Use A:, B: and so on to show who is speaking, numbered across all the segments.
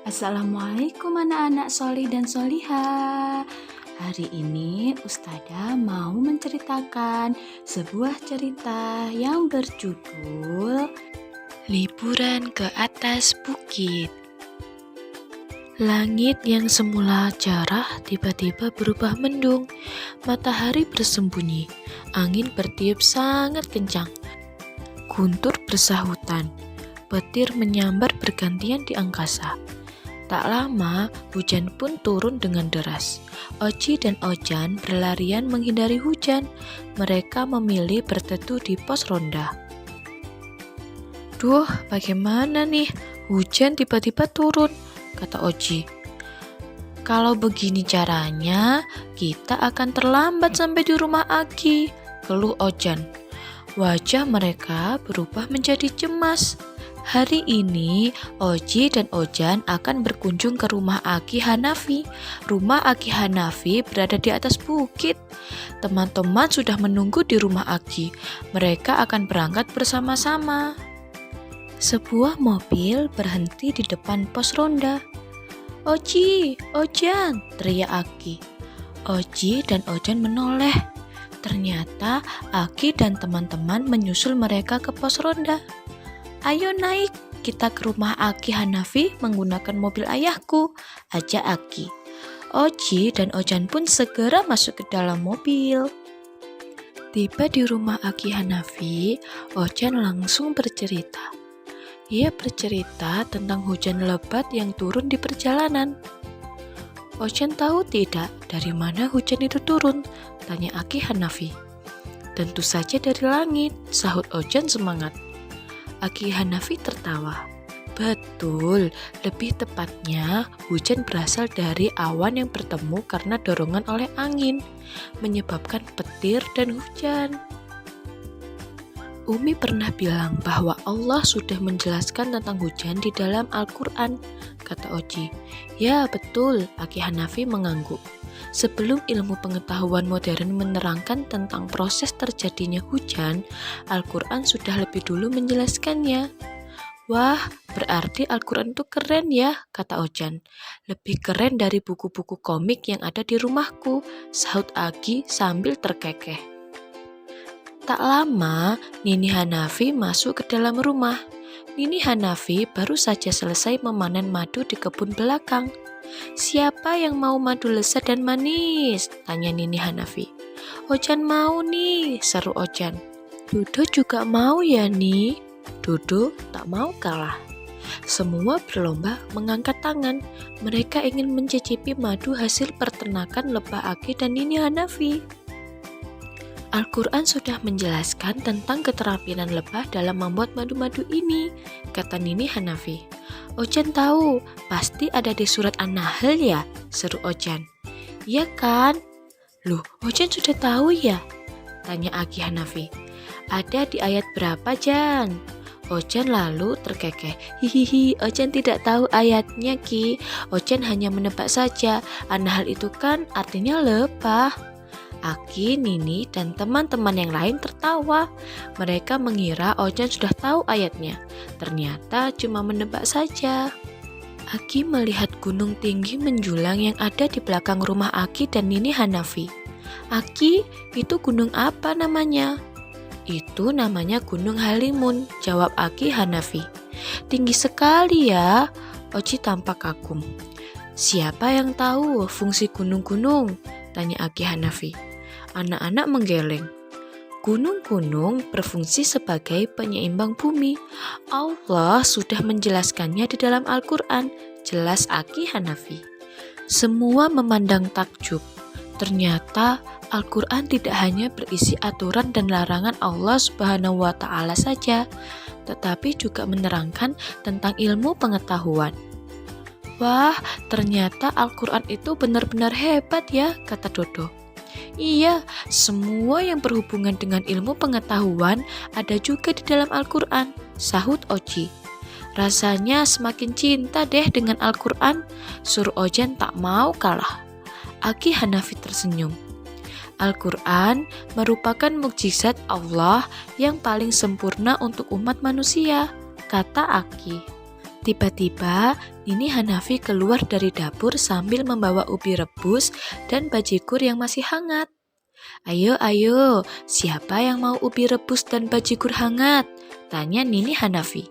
A: Assalamualaikum anak-anak solih dan solihah. Hari ini Ustadzah mau menceritakan sebuah cerita yang berjudul Liburan ke Atas Bukit. Langit yang semula cerah tiba-tiba berubah mendung. Matahari bersembunyi, angin bertiup sangat kencang. Guntur bersahutan, petir menyambar bergantian di angkasa. Tak lama, hujan pun turun dengan deras. Oci dan Ojan berlarian menghindari hujan. Mereka memilih berteduh di pos ronda. Duh, bagaimana nih? Hujan tiba-tiba turun, kata Oci. Kalau begini caranya, kita akan terlambat sampai di rumah Aki, keluh Ojan. Wajah mereka berubah menjadi cemas. Hari ini, Oji dan Ojan akan berkunjung ke rumah Aki Hanafi. Rumah Aki Hanafi berada di atas bukit. Teman-teman sudah menunggu di rumah Aki. Mereka akan berangkat bersama-sama. Sebuah mobil berhenti di depan pos ronda. Oji, Ojan, teriak Aki. Oji dan Ojan menoleh. Ternyata Aki dan teman-teman menyusul mereka ke pos ronda. Ayo naik, kita ke rumah Aki Hanafi menggunakan mobil ayahku, ajak Aki. Oji dan Ojan pun segera masuk ke dalam mobil. Tiba di rumah Aki Hanafi, Ojan langsung bercerita. Ia bercerita tentang hujan lebat yang turun di perjalanan. Ojan tahu tidak dari mana hujan itu turun, tanya Aki Hanafi. Tentu saja dari langit, sahut Ojan semangat. Aki Hanafi tertawa. Betul, lebih tepatnya hujan berasal dari awan yang bertemu karena dorongan oleh angin, menyebabkan petir dan hujan. Umi pernah bilang bahwa Allah sudah menjelaskan tentang hujan di dalam Al-Quran, kata Oji. Ya betul, Aki Hanafi mengangguk. Sebelum ilmu pengetahuan modern menerangkan tentang proses terjadinya hujan, Al-Quran sudah lebih dulu menjelaskannya. Wah, berarti Al-Quran itu keren ya, kata Ojan. Lebih keren dari buku-buku komik yang ada di rumahku, sahut Aki sambil terkekeh. Tak lama, Nini Hanafi masuk ke dalam rumah. Nini Hanafi baru saja selesai memanen madu di kebun belakang. Siapa yang mau madu lezat dan manis? Tanya Nini Hanafi. Ojan mau nih, seru Ojan. Dodo juga mau ya nih. Dodo tak mau kalah. Semua berlomba mengangkat tangan. Mereka ingin mencicipi madu hasil peternakan lebah Aki dan Nini Hanafi. Al-Quran sudah menjelaskan tentang keterampilan lebah dalam membuat madu-madu ini, kata Nini Hanafi. Ojan tahu, pasti ada di surat An-Nahl ya, seru Ojan. Iya kan? Loh, Ojan sudah tahu ya? Tanya Aki Hanafi. Ada di ayat berapa, Jan? Ojan lalu terkekeh. Hihihi, Ojan tidak tahu ayatnya, Ki. Ojan hanya menebak saja. An-Nahl itu kan artinya lebah. Aki, Nini, dan teman-teman yang lain tertawa. Mereka mengira Ojan sudah tahu ayatnya. Ternyata cuma menebak saja. Aki melihat gunung tinggi menjulang yang ada di belakang rumah Aki dan Nini Hanafi. Aki, itu gunung apa namanya? Itu namanya Gunung Halimun, jawab Aki Hanafi. Tinggi sekali ya, Oji tampak kagum. Siapa yang tahu fungsi gunung-gunung? Tanya Aki Hanafi. Anak-anak menggeleng. Gunung-gunung berfungsi sebagai penyeimbang bumi. Allah sudah menjelaskannya di dalam Al-Quran, jelas Aki Hanafi. Semua memandang takjub. Ternyata Al-Quran tidak hanya berisi aturan dan larangan Allah Subhanahu wa Ta'ala saja, tetapi juga menerangkan tentang ilmu pengetahuan. Wah, ternyata Al-Quran itu benar-benar hebat ya, kata Dodo. Iya, semua yang berhubungan dengan ilmu pengetahuan ada juga di dalam Al-Quran, sahut Oji. Rasanya semakin cinta deh dengan Al-Quran, suruh Ojan tak mau kalah. Aki Hanafi tersenyum. Al-Quran merupakan mukjizat Allah yang paling sempurna untuk umat manusia, kata Aki. Tiba-tiba, Nini Hanafi keluar dari dapur sambil membawa ubi rebus dan bajigur yang masih hangat. Ayo, ayo, siapa yang mau ubi rebus dan bajigur hangat? Tanya Nini Hanafi.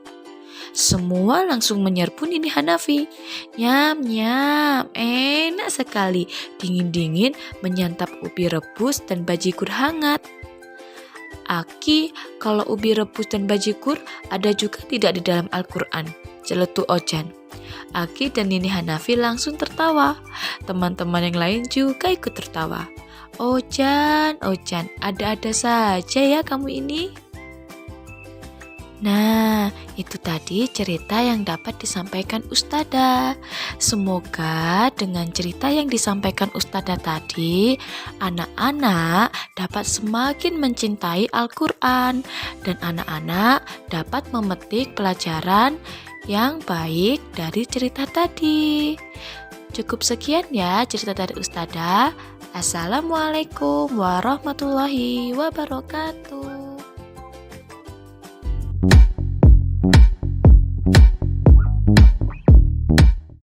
A: Semua langsung menyerbu Nini Hanafi. Nyam, nyam, enak sekali. Dingin-dingin menyantap ubi rebus dan bajigur hangat. Aki, kalau ubi rebus dan bajigur ada juga tidak di dalam Al-Quran? Celetuk Ojan. Aki dan Nini Hanafi langsung tertawa. Teman-teman yang lain juga ikut tertawa. Ojan, Ojan, ada-ada saja ya kamu ini. Nah, itu tadi cerita yang dapat disampaikan Ustadzah. Semoga dengan cerita yang disampaikan Ustadzah tadi, anak-anak dapat semakin mencintai Al-Quran dan anak-anak dapat memetik pelajaran yang baik dari cerita tadi. Cukup sekian ya cerita dari Ustadzah. Assalamualaikum warahmatullahi wabarakatuh.